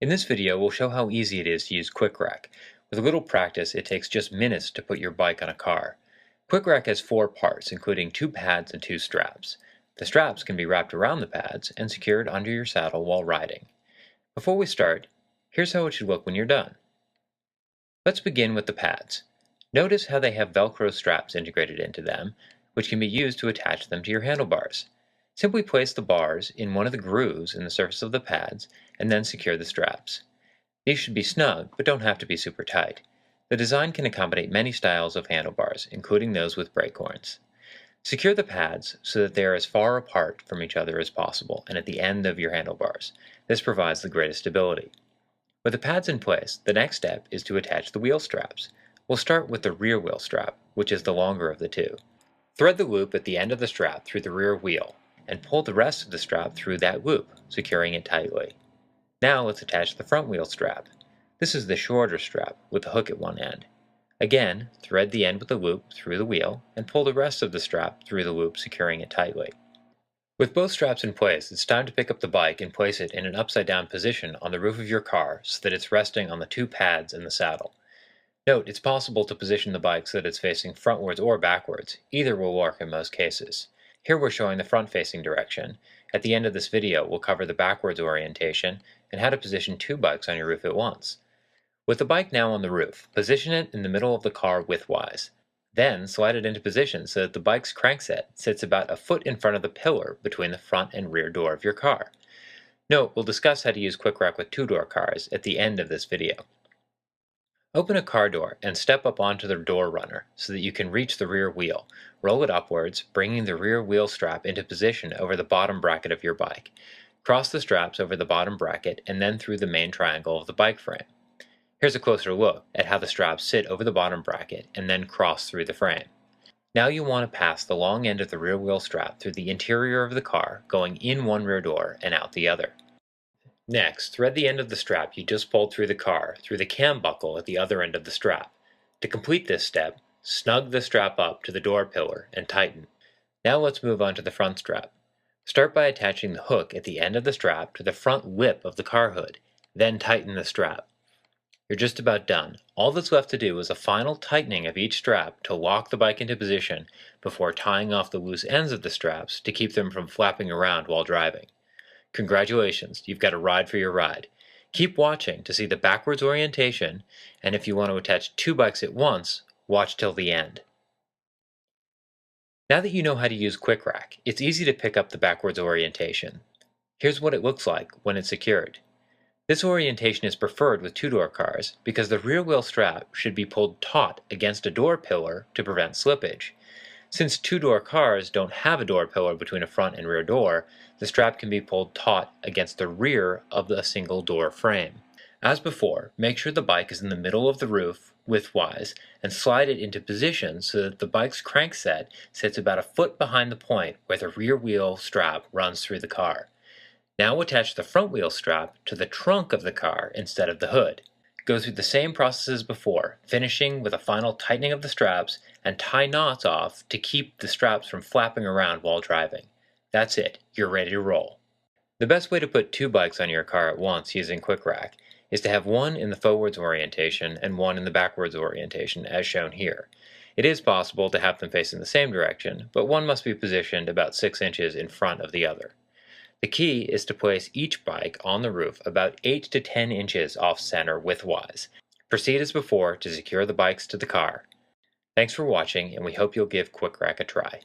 In this video, we'll show how easy it is to use QuickRak. With a little practice, it takes just minutes to put your bike on a car. QuickRak has 4 parts, including 2 pads and 2 straps. The straps can be wrapped around the pads and secured under your saddle while riding. Before we start, here's how it should look when you're done. Let's begin with the pads. Notice how they have Velcro straps integrated into them, which can be used to attach them to your handlebars. Simply place the bars in one of the grooves in the surface of the pads and then secure the straps. These should be snug, but don't have to be super tight. The design can accommodate many styles of handlebars, including those with brake horns. Secure the pads so that they are as far apart from each other as possible and at the end of your handlebars. This provides the greatest stability. With the pads in place, the next step is to attach the wheel straps. We'll start with the rear wheel strap, which is the longer of the two. Thread the loop at the end of the strap through the rear wheel, and pull the rest of the strap through that loop, securing it tightly. Now let's attach the front wheel strap. This is the shorter strap with the hook at one end. Again, thread the end with the loop through the wheel and pull the rest of the strap through the loop, securing it tightly. With both straps in place, it's time to pick up the bike and place it in an upside-down position on the roof of your car so that it's resting on the 2 pads in the saddle. Note, it's possible to position the bike so that it's facing frontwards or backwards. Either will work in most cases. Here we're showing the front-facing direction. At the end of this video, we'll cover the backwards orientation and how to position 2 bikes on your roof at once. With the bike now on the roof, position it in the middle of the car widthwise. Then slide it into position so that the bike's crankset sits about a foot in front of the pillar between the front and rear door of your car. Note, we'll discuss how to use QuickRak with 2-door cars at the end of this video. Open a car door and step up onto the door runner so that you can reach the rear wheel. Roll it upwards, bringing the rear wheel strap into position over the bottom bracket of your bike. Cross the straps over the bottom bracket and then through the main triangle of the bike frame. Here's a closer look at how the straps sit over the bottom bracket and then cross through the frame. Now you want to pass the long end of the rear wheel strap through the interior of the car, going in one rear door and out the other. Next, thread the end of the strap you just pulled through the car through the cam buckle at the other end of the strap. To complete this step, snug the strap up to the door pillar and tighten. Now let's move on to the front strap. Start by attaching the hook at the end of the strap to the front lip of the car hood, then tighten the strap. You're just about done. All that's left to do is a final tightening of each strap to lock the bike into position before tying off the loose ends of the straps to keep them from flapping around while driving. Congratulations, you've got a ride for your ride. Keep watching to see the backwards orientation, and if you want to attach 2 bikes at once, watch till the end. Now that you know how to use QuickRak, it's easy to pick up the backwards orientation. Here's what it looks like when it's secured. This orientation is preferred with 2-door cars because the rear wheel strap should be pulled taut against a door pillar to prevent slippage. Since 2-door cars don't have a door pillar between a front and rear door, the strap can be pulled taut against the rear of a single door frame. As before, make sure the bike is in the middle of the roof widthwise and slide it into position so that the bike's crankset sits about a foot behind the point where the rear wheel strap runs through the car. Now attach the front wheel strap to the trunk of the car instead of the hood. Go through the same process as before, finishing with a final tightening of the straps and tie knots off to keep the straps from flapping around while driving. That's it, you're ready to roll. The best way to put 2 bikes on your car at once using QuickRak is to have one in the forwards orientation and one in the backwards orientation as shown here. It is possible to have them facing the same direction, but one must be positioned about 6 inches in front of the other. The key is to place each bike on the roof about 8 to 10 inches off center widthwise. Proceed as before to secure the bikes to the car. Thanks for watching, and we hope you'll give QuickRak a try.